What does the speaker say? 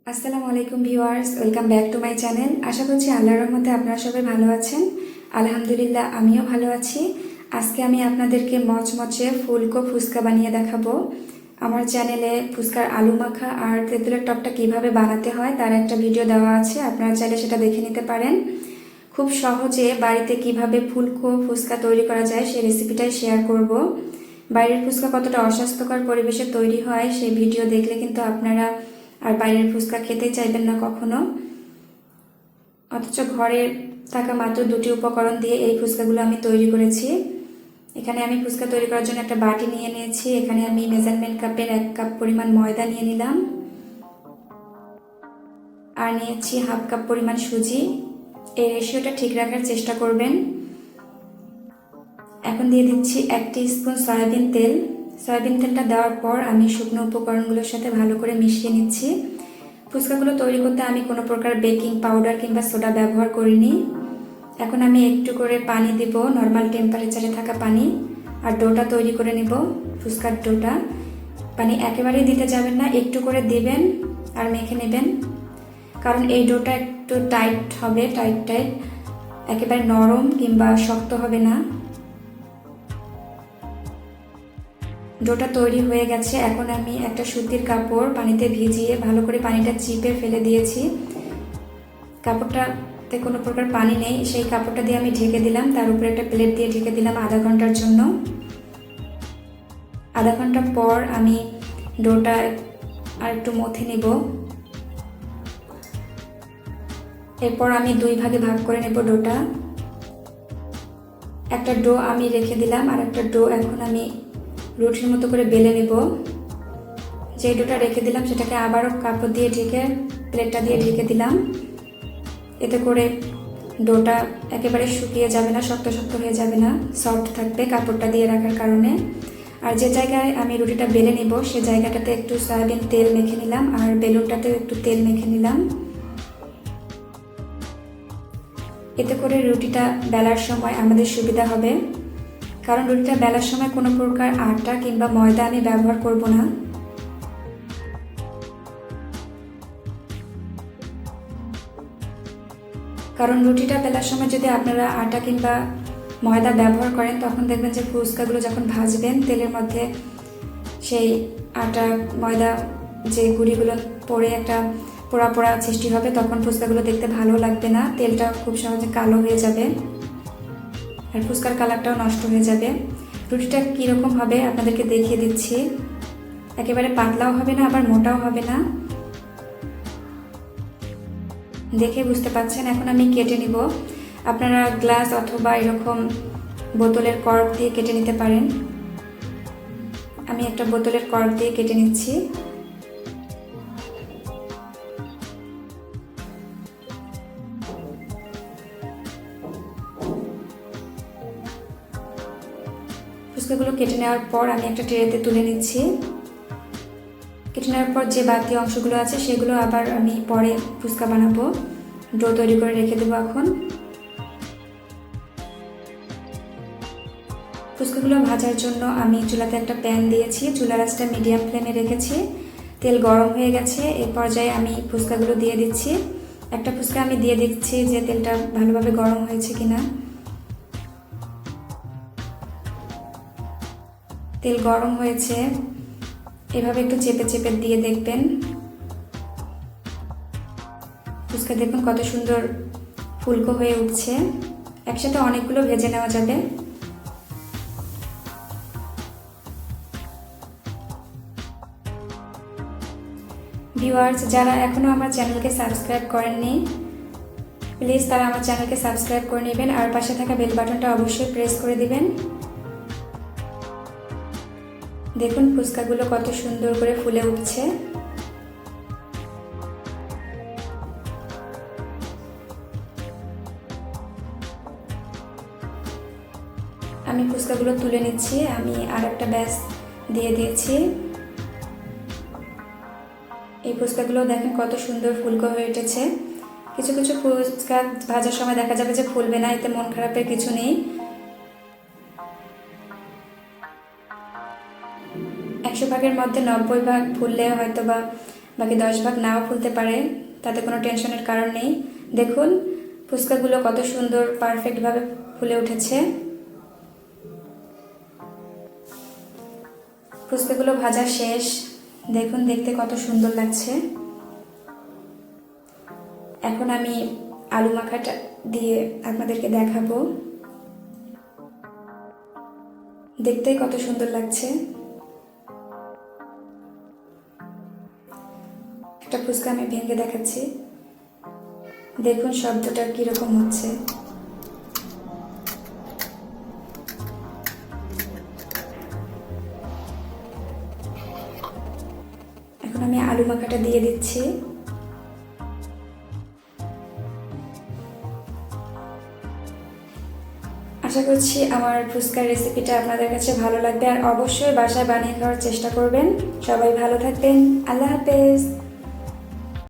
আসসালামু আলাইকুম viewers, welcome back to my channel. আশা করছি আল্লাহর রহমতে আপনারা সবাই ভালো আছেন। আলহামদুলিল্লাহ, আমিও ভালো আছি। আজকে আমি আপনাদেরকে মচমচে ফুলকো ফুচকা বানিয়ে দেখাবো। আমার চ্যানেলে ফুচকার আলু মাখা আর তেঁতুলের টকটা কিভাবে বানাতে হয় তার একটা ভিডিও দেওয়া আছে, আপনারা চাইলে সেটা দেখে নিতে পারেন। খুব সহজে বাড়িতে কিভাবে ফুলকো ফুচকা তৈরি করা যায় সেই রেসিপিটাই শেয়ার করব। বাইরের ফুচকা কতটা অস্বাস্থ্যকর পরিবেশে তৈরি হয় সেই ভিডিও দেখলে কিন্তু আপনারা আর বাইরের ফুচকা খেতে চাইবেন না কখনো। অথচ ঘরে থাকা মাত্র দুটি উপকরণ দিয়ে এই ফুচকাগুলো আমি তৈরি করেছি। এখানে আমি ফুচকা তৈরি করার জন্য একটা বাটি নিয়ে নিয়েছি। এখানে আমি মেজারমেন্ট কাপের 1 কাপ পরিমাণ ময়দা নিয়ে নিলাম, আর নিয়েছি হাফ কাপ পরিমাণ সুজি। এই রেশিওটা ঠিক রাখার চেষ্টা করবেন। এখন দিয়ে দিচ্ছি 1 টিস্পুন সয়াবিন তেল। সয়াবিন তেলটা দেওয়ার পর আমি শুকনো উপকরণগুলোর সাথে ভালো করে মিশিয়ে নিচ্ছি। ফুচকাগুলো তৈরি করতে আমি কোনো প্রকার বেকিং পাউডার কিংবা সোডা ব্যবহার করিনি। এখন আমি একটু করে পানি দিব, নর্মাল টেম্পারেচারে থাকা পানি, আর ডোটা তৈরি করে নেব। ফুচকার ডোটা পানি একেবারেই দিতে যাবেন না, একটু করে দিবেন আর মেখে নেবেন, কারণ এই ডোটা একটু টাইট হবে, টাইট একেবারে নরম কিংবা শক্ত হবে না। ডোটা তৈরি হয়ে গেছে। এখন আমি একটা সুতির কাপড় পানিতে ভিজিয়ে ভালো করে পানিটা চিপে ফেলে দিয়েছি। কাপড়টাতে কোনো প্রকার পানি নেই, সেই কাপড়টা দিয়ে আমি ঢেকে দিলাম। তার উপরে একটা প্লেট দিয়ে ঢেকে দিলাম আধা ঘন্টার জন্য। আধা ঘন্টা পর আমি ডোটা আর একটু মথে নেব। এরপর আমি 2 ভাগে ভাগ করে নেব ডোটা। একটা ডো আমি রেখে দিলাম, আর একটা ডো এখন আমি রুটির মতো করে বেলে নেব। যে ডোটা রেখে দিলাম সেটাকে আবারও কাপড় দিয়ে ঢেকে প্লেটটা দিয়ে ঢেকে দিলাম। এতে করে ডোটা একেবারে শুকিয়ে যাবে না, শক্ত শক্ত হয়ে যাবে না, সফট থাকবে কাপড়টা দিয়ে রাখার কারণে। আর যে জায়গায় আমি রুটিটা বেলে নেব সে জায়গাটাতে একটু সয়াবিন তেল মেখে নিলাম, আর বেলুনটাতে একটু তেল মেখে নিলাম। এতে করে রুটিটা বেলার সময় আমাদের সুবিধা হবে, কারণ রুটিটা বেলার সময় কোনো প্রকার আটা কিংবা ময়দা আমি ব্যবহার করব না। কারণ রুটিটা বেলার সময় যদি আপনারা আটা কিংবা ময়দা ব্যবহার করেন তখন দেখবেন যে ফুচকাগুলো যখন ভাজবেন তেলের মধ্যে সেই আটা ময়দা যে গুঁড়িগুলো পড়ে একটা পোড়া পোড়া সৃষ্টি হবে, তখন ফুচকাগুলো দেখতে ভালো লাগবে না, তেলটা খুব সহজে কালো হয়ে যাবে আর ফুচকার কালারটাও নষ্ট হয়ে যাবে। রুটিটা কীরকম হবে আপনাদেরকে দেখিয়ে দিচ্ছি। একেবারে পাতলাও হবে না, আবার মোটাও হবে না, দেখে বুঝতে পাচ্ছেন। এখন আমি কেটে নিব। আপনারা গ্লাস অথবা এরকম বোতলের কর্ক দিয়ে কেটে নিতে পারেন। আমি একটা বোতলের কর্ক দিয়ে কেটে নিচ্ছি। ফুচকাগুলো কেটে নেওয়ার পর আমি একটা ট্রেতে তুলে নিচ্ছি। কেটে নেওয়ার পর যে বাকি অংশগুলো আছে সেগুলো আবার আমি পরে ফুচকা বানাবো, ডো তৈরি করে রেখে দেবো। এখন ফুচকাগুলো ভাজার জন্য আমি চুলাতে একটা প্যান দিয়েছি, চুলার আঁচটা মিডিয়াম ফ্লেমে রেখেছি। তেল গরম হয়ে গেছে, এই পর্যায়ে আমি ফুচকাগুলো দিয়ে দিচ্ছি। একটা ফুচকা আমি দিয়ে দিচ্ছি যে তেলটা ভালোভাবে গরম হয়েছে কিনা। তেল গরম হয়েছে, এভাবে একটু চেপে চেপে দিয়ে দেখবেন। ফুচকা দেখুন কত সুন্দর ফুলকো হয়ে উঠছে। একসাথে অনেকগুলো ভেজে নেওয়া যাবে। ভিউয়ার্স, যারা এখনও আমার চ্যানেলকে সাবস্ক্রাইব করেননি প্লিজ তারা আমার চ্যানেলকে সাবস্ক্রাইব করে নেবেন, আর পাশে থাকা বেল বাটনটা অবশ্যই প্রেস করে দিবেন। দেখুন ফুচকাগুলো কত সুন্দর করে ফুলে উঠছে। আমি ফুচকাগুলো তুলে নিচ্ছি। আমি আর একটা ব্যাচ দিয়ে দিয়েছি। এই ফুচকাগুলো দেখেন কত সুন্দর ফুলকো হয়ে উঠেছে। কিছু কিছু ফুচকা ভাজার সময় দেখা যাবে যে ফুলবে না, এতে মন খারাপের কিছু নেই। 100 ভাগের মধ্যে 90 ভাগ ফুললে হয়তো বা বাকি 10 ভাগ নাও ফুলতে পারে, তাতে কোনো টেনশনের কারণ নেই। দেখুন ফুচকাগুলো কত সুন্দর পারফেক্টভাবে ফুলে উঠেছে। ফুচকাগুলো ভাজা শেষ, দেখুন দেখতে কত সুন্দর লাগছে। এখন আমি আলু মাখাটা দিয়ে আপনাদেরকে দেখাবো, দেখতেই কত সুন্দর লাগছে। একটা ফুচকা আমি ভেঙে দেখাচ্ছি, দেখুন শব্দটা কিরকম হচ্ছে। এখন আমি আলু মাখাটা দিয়ে দিচ্ছি। আশা করছি আমার ফুচকার রেসিপিটা আপনাদের কাছে ভালো লাগবে, আর অবশ্যই বাসায় বানিয়ে খাওয়ার চেষ্টা করবেন। সবাই ভালো থাকবেন, আল্লাহ হাফেজ।